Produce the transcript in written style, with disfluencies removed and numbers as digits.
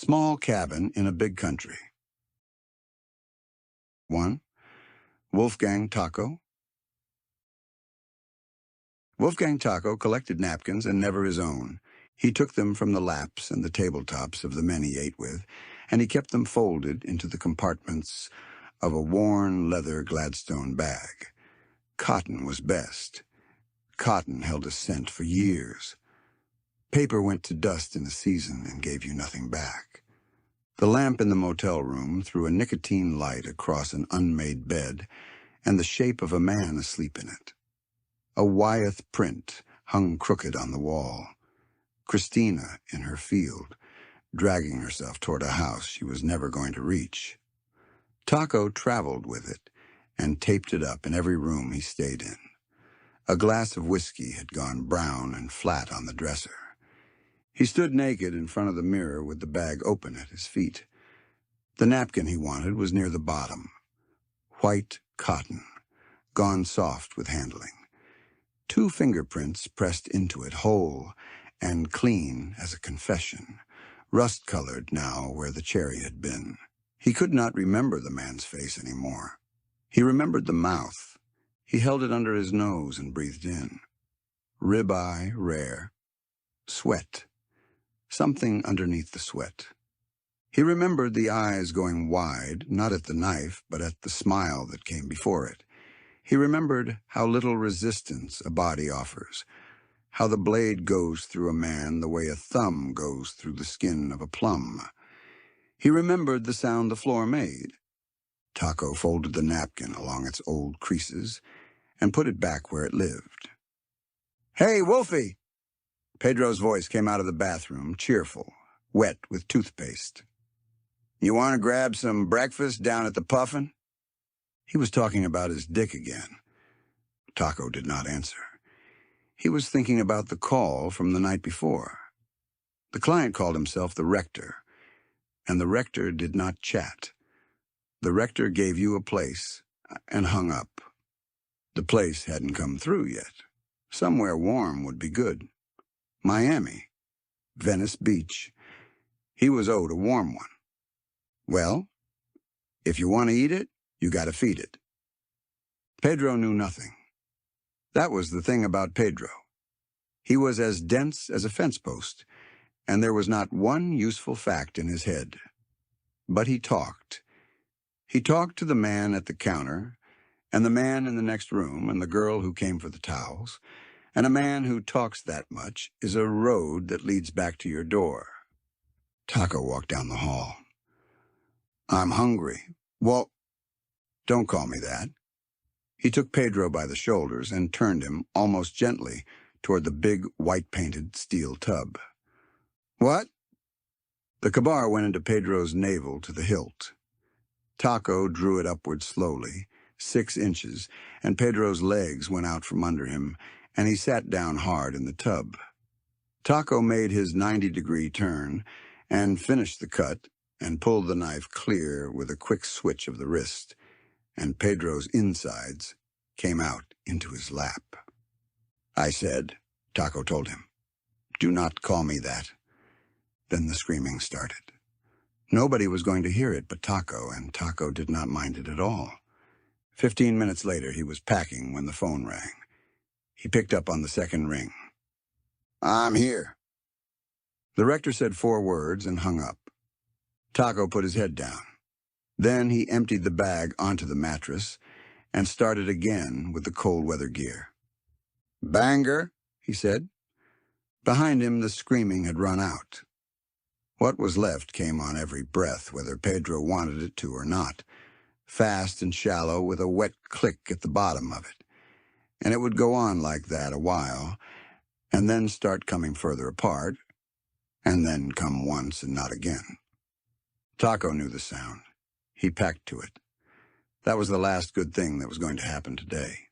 Small cabin in a big country. 1. Wolfgang Taco. Wolfgang Taco collected napkins and never his own. He took them from the laps and the tabletops of the men he ate with, and he kept them folded into the compartments of a worn leather Gladstone bag. Cotton was best. Cotton held a scent for years. Paper went to dust in a season and gave you nothing back. The lamp in the motel room threw a nicotine light across an unmade bed and the shape of a man asleep in it. A Wyeth print hung crooked on the wall. Christina in her field, dragging herself toward a house she was never going to reach. Taco traveled with it and taped it up in every room he stayed in. A glass of whiskey had gone brown and flat on the dresser. He stood naked in front of the mirror with the bag open at his feet. The napkin he wanted was near the bottom. White cotton, gone soft with handling. 2 fingerprints pressed into it whole and clean as a confession, rust-colored now where the cherry had been. He could not remember the man's face anymore. He remembered the mouth. He held it under his nose and breathed in. Ribeye rare. Sweat. Something underneath the sweat. He remembered the eyes going wide, not at the knife, but at the smile that came before it. He remembered how little resistance a body offers, how the blade goes through a man the way a thumb goes through the skin of a plum. He remembered the sound the floor made. Taco folded the napkin along its old creases and put it back where it lived. "Hey, Wolfie!" Pedro's voice came out of the bathroom, cheerful, wet with toothpaste. "You want to grab some breakfast down at the Puffin?" He was talking about his dick again. Taco did not answer. He was thinking about the call from the night before. The client called himself the rector, and the rector did not chat. The rector gave you a place and hung up. The place hadn't come through yet. Somewhere warm would be good. Miami, Venice Beach. He was owed a warm one. Well, if you want to eat it, you got to feed it. Pedro knew nothing. That was the thing about Pedro. He was as dense as a fence post, and there was not one useful fact in his head. But he talked. He talked to the man at the counter, and the man in the next room, and the girl who came for the towels, and a man who talks that much is a road that leads back to your door. Taco walked down the hall. "I'm hungry." "Well, don't call me that." He took Pedro by the shoulders and turned him, almost gently, toward the big, white-painted steel tub. "What?" The kabar went into Pedro's navel to the hilt. Taco drew it upward slowly, 6 inches, and Pedro's legs went out from under him, and he sat down hard in the tub. Taco made his 90-degree turn and finished the cut and pulled the knife clear with a quick switch of the wrist, and Pedro's insides came out into his lap. "I said," Taco told him, "do not call me that." Then the screaming started. Nobody was going to hear it but Taco, and Taco did not mind it at all. 15 minutes later, he was packing when the phone rang. He picked up on the second ring. "I'm here." The rector said 4 words and hung up. Taco put his head down. Then he emptied the bag onto the mattress and started again with the cold weather gear. "Banger," he said. Behind him, the screaming had run out. What was left came on every breath, whether Pedro wanted it to or not, fast and shallow with a wet click at the bottom of it. And it would go on like that a while, and then start coming further apart, and then come once and not again. Taco knew the sound. He packed to it. That was the last good thing that was going to happen today.